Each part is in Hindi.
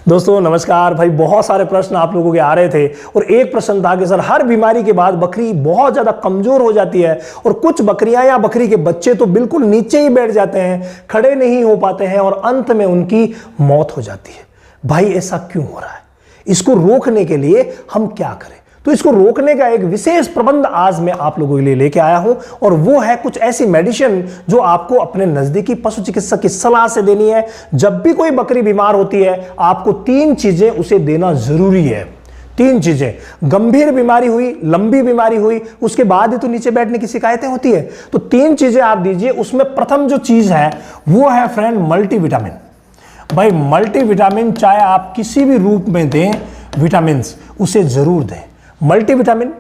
दोस्तों नमस्कार भाई। बहुत सारे प्रश्न आप लोगों के आ रहे थे और एक प्रश्न था कि सर हर बीमारी के बाद बकरी बहुत ज्यादा कमजोर हो जाती है और कुछ बकरियां या बकरी के बच्चे तो बिल्कुल नीचे ही बैठ जाते हैं, खड़े नहीं हो पाते हैं और अंत में उनकी मौत हो जाती है। भाई ऐसा क्यों हो रहा है? इसको रोकने के लिए हम क्या करें? तो इसको रोकने का एक विशेष प्रबंध आज मैं आप लोगों के लिए लेके आया हूं और वो है कुछ ऐसी मेडिसिन जो आपको अपने नजदीकी पशु चिकित्सक की सलाह से देनी है। जब भी कोई बकरी बीमार होती है आपको 3 चीजें उसे देना जरूरी है। 3 चीजें, गंभीर बीमारी हुई, लंबी बीमारी हुई, उसके बाद ही तो नीचे बैठने की शिकायतें होती है। तो 3 चीजें आप दीजिए। उसमें प्रथम जो चीज है वो है फ्रेंड मल्टीविटामिन। भाई मल्टीविटामिन चाहे आप किसी भी रूप में दें, विटामिन उसे जरूर दें। मल्टीविटामिन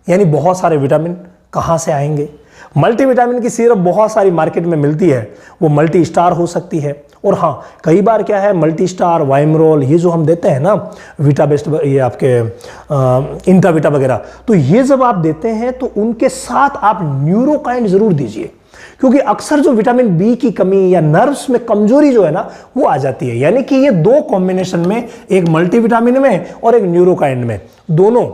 यानी बहुत सारे विटामिन कहां से आएंगे? मल्टीविटामिन की सिरप बहुत सारी मार्केट में मिलती है, वो मल्टी स्टार हो सकती है। और हाँ, कई बार क्या है, मल्टी स्टार, वाइमरोल, ये जो हम देते हैं ना, विटा बेस्ट, ये आपके इंट्राविटा वगैरह, तो ये जब आप देते हैं तो उनके साथ आप न्यूरोकाइंड जरूर दीजिए, क्योंकि अक्सर जो विटामिन बी की कमी या नर्व्स में कमजोरी जो है ना वो आ जाती है। यानी कि ये 2 कॉम्बिनेशन में, एक मल्टीविटामिन में और एक न्यूरोकाइंड में, दोनों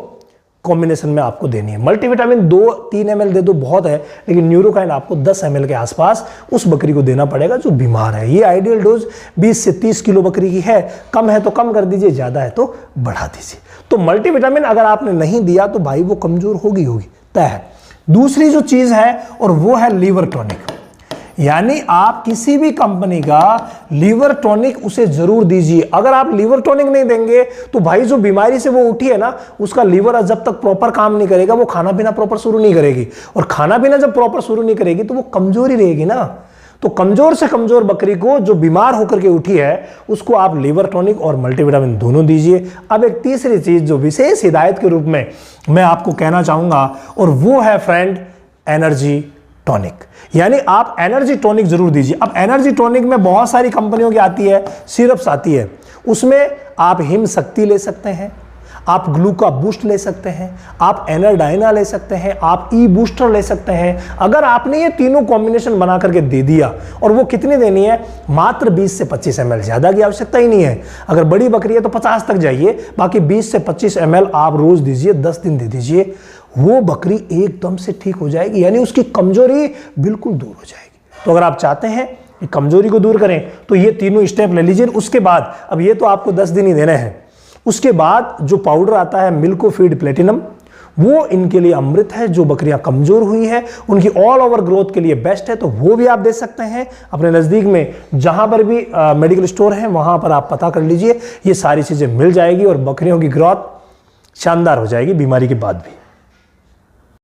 कॉम्बिनेशन में आपको देनी है। मल्टीविटामिन 2-3 ml दे दो बहुत है, लेकिन न्यूरोकाइंड आपको 10 ml के आसपास उस बकरी को देना पड़ेगा जो बीमार है। ये आइडियल डोज 20 से 30 किलो बकरी की है। कम है तो कम कर दीजिए, ज्यादा है तो बढ़ा दीजिए। तो मल्टीविटामिन अगर आपने नहीं दिया तो भाई वो कमजोर होगी तय है। दूसरी जो चीज है और वो है लीवर टॉनिक। यानी आप किसी भी कंपनी का लीवर टॉनिक उसे जरूर दीजिए। अगर आप लीवर टॉनिक नहीं देंगे तो भाई जो बीमारी से वो उठी है ना, उसका लीवर जब तक प्रॉपर काम नहीं करेगा वो खाना पीना प्रॉपर शुरू नहीं करेगी, और खाना पीना जब प्रॉपर शुरू नहीं करेगी तो वो कमजोर ही रहेगी ना। तो कमजोर से कमजोर बकरी को जो बीमार होकर के उठी है उसको आप लीवर टॉनिक और मल्टीविटामिन दोनों दीजिए। अब एक तीसरी चीज जो विशेष हिदायत के रूप में मैं आपको कहना चाहूंगा और वो है फ्रेंड एनर्जी टॉनिक। यानी आप एनर्जी टॉनिक जरूर दीजिए। अब एनर्जी टॉनिक में बहुत सारी कंपनियों की आती है, सिरप्स आती है, उसमें आप हिम शक्ति ले सकते हैं, आप ग्लूका बूस्ट ले सकते हैं, आप एनर्डाइना ले सकते हैं, आप ई बूस्टर ले सकते हैं। अगर आपने ये तीनों कॉम्बिनेशन बना करके दे दिया, और वो कितनी देनी है? मात्र 20 से 25 ml, ज्यादा की आवश्यकता ही नहीं है। अगर बड़ी बकरी है तो 50 तक जाइए, बाकी 20 से 25 ml आप रोज दीजिए, 10 दिन दे दीजिए, वो बकरी एकदम से ठीक हो जाएगी। यानी उसकी कमजोरी बिल्कुल दूर हो जाएगी। तो अगर आप चाहते हैं कि कमजोरी को दूर करें तो ये तीनों स्टेप ले लीजिए। उसके बाद, अब ये तो आपको 10 दिन ही देने हैं, उसके बाद जो पाउडर आता है मिल्को फीड प्लेटिनम, वो इनके लिए अमृत है। जो बकरियां कमजोर हुई है उनकी ऑल ओवर ग्रोथ के लिए बेस्ट है, तो वो भी आप दे सकते हैं। अपने नजदीक में जहां पर भी मेडिकल स्टोर है वहां पर आप पता कर लीजिए, ये सारी चीजें मिल जाएगी और बकरियों की ग्रोथ शानदार हो जाएगी बीमारी के बाद भी।